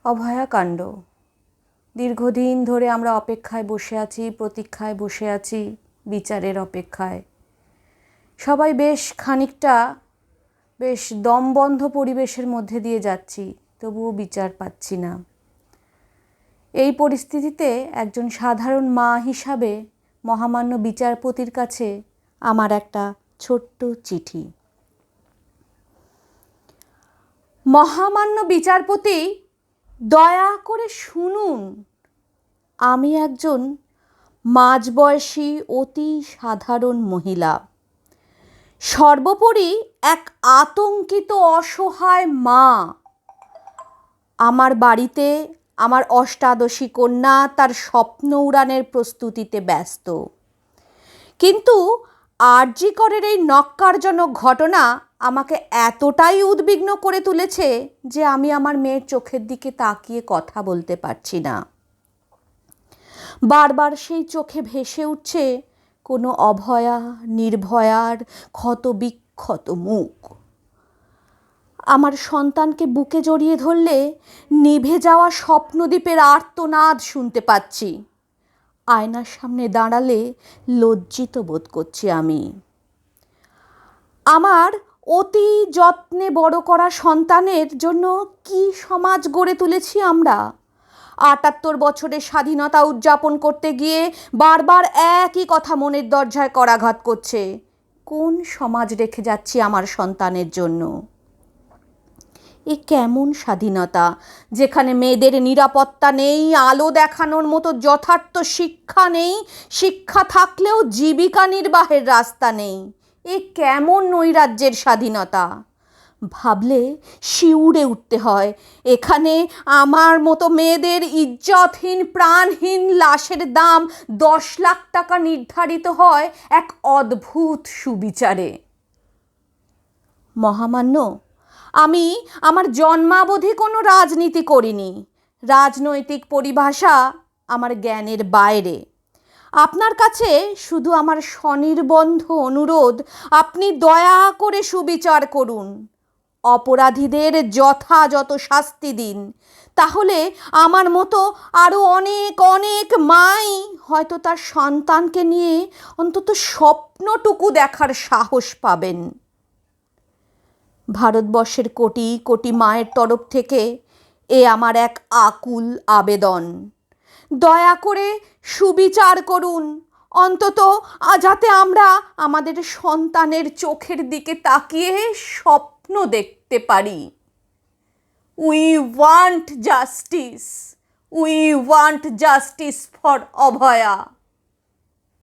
অভয়াকাণ্ড। দীর্ঘদিন ধরে আমরা অপেক্ষায় বসে আছি, প্রতীক্ষায় বসে আছি, বিচারের অপেক্ষায়। সবাই বেশ দমবন্ধ পরিবেশের মধ্যে দিয়ে যাচ্ছি, তবুও বিচার পাচ্ছি না। এই পরিস্থিতিতে একজন সাধারণ মা হিসাবে মহামান্য বিচারপতির কাছে আমার একটা ছোট্ট চিঠি। মহামান্য বিচারপতি, দয়া করে শুনুন, আমি একজন মাঝবয়সী অতি সাধারণ মহিলা, সর্বোপরি এক আতঙ্কিত অসহায় মা। আমার বাড়িতে আমার অষ্টাদশী কন্যা তার স্বপ্ন উড়ানের প্রস্তুতিতে ব্যস্ত, কিন্তু আরজি করের এই ন্যক্কারজনক ঘটনা আমাকে এতটাই উদ্বিগ্ন করে তুলেছে যে আমি আমার মেয়ের চোখের দিকে তাকিয়ে কথা বলতে পারছি না। বারবার সেই চোখে ভেসে উঠছে কোনো অভয়া নির্ভয়ার ক্ষতবিক্ষত মুখ। আমার সন্তানকে বুকে জড়িয়ে ধরলে নিভে যাওয়া স্বপ্নদ্বীপের আর্তনাদ শুনতে পাচ্ছি। আয়নার সামনে দাঁড়ালে লজ্জিত বোধ করছি আমি। আমার অতি যত্নে বড় করা সন্তানের জন্য কি সমাজ গড়ে তুলেছি আমরা। ৭৮ বছরের স্বাধীনতা উদযাপন করতে গিয়ে বারবার একই কথা মনের দরজায় করাঘাত করছে। কোন সমাজ রেখে যাচ্ছি আমার সন্তানের জন্য? এ কেমন স্বাধীনতা, যেখানে মেয়েদের নিরাপত্তা নেই, আলো দেখানোর মতো যথার্থ শিক্ষা নেই, শিক্ষা থাকলেও জীবিকা নির্বাহের রাস্তা নেই? এ কেমন নৈরাজ্যের স্বাধীনতা? ভাবলে শিউরে উঠতে হয়। এখানে আমার মতো মেয়েদের ইজ্জতহীন প্রাণহীন লাশের দাম 10 লাখ টাকা নির্ধারিত হয় এক অদ্ভুত সুবিচারে। মহামান্য, আমি আমার জন্মাবধি কোনো রাজনীতি করিনি। রাজনৈতিক পরিভাষা আমার জ্ঞানের বাইরে। আপনার কাছে শুধু আমার স্বনির্বন্ধ অনুরোধ, আপনি দয়া করে সুবিচার করুন, অপরাধীদের যথাযথ শাস্তি দিন। তাহলে আমার মতো আরও অনেক অনেক মাই হয়তো তার সন্তানকে নিয়ে অন্তত স্বপ্নটুকু দেখার সাহস পাবেন। ভারতবর্ষের কোটি কোটি মায়ের তরফ থেকে এ আমার এক আকুল আবেদন। দয়া করে সুবিচার করুন, অন্তত যাতে আমরা আমাদের সন্তানের চোখের দিকে তাকিয়ে স্বপ্ন দেখতে পারি। We want justice, we want justice for Abhaya.